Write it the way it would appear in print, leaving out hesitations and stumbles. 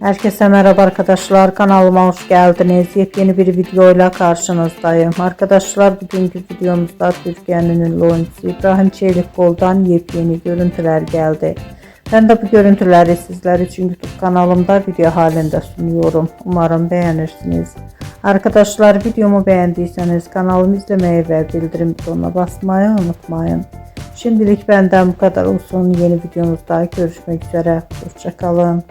Herkese merhaba arkadaşlar, kanalıma hoş geldiniz. Yepyeni bir videoyla karşınızdayım. Arkadaşlar, bugünkü videomuzda Türkiye'nin ünlü oyuncusu İbrahim Çelikkol'dan yepyeni görüntüler geldi. Ben de bu görüntüleri sizler için YouTube kanalımda video halinde sunuyorum. Umarım beğenirsiniz. Arkadaşlar, videomu beğendiyseniz kanalımı izlemeyi ve bildirim butonuna basmayı unutmayın. Şimdilik benden bu kadar olsun. Yeni videomuzda görüşmek üzere. Hoşça kalın.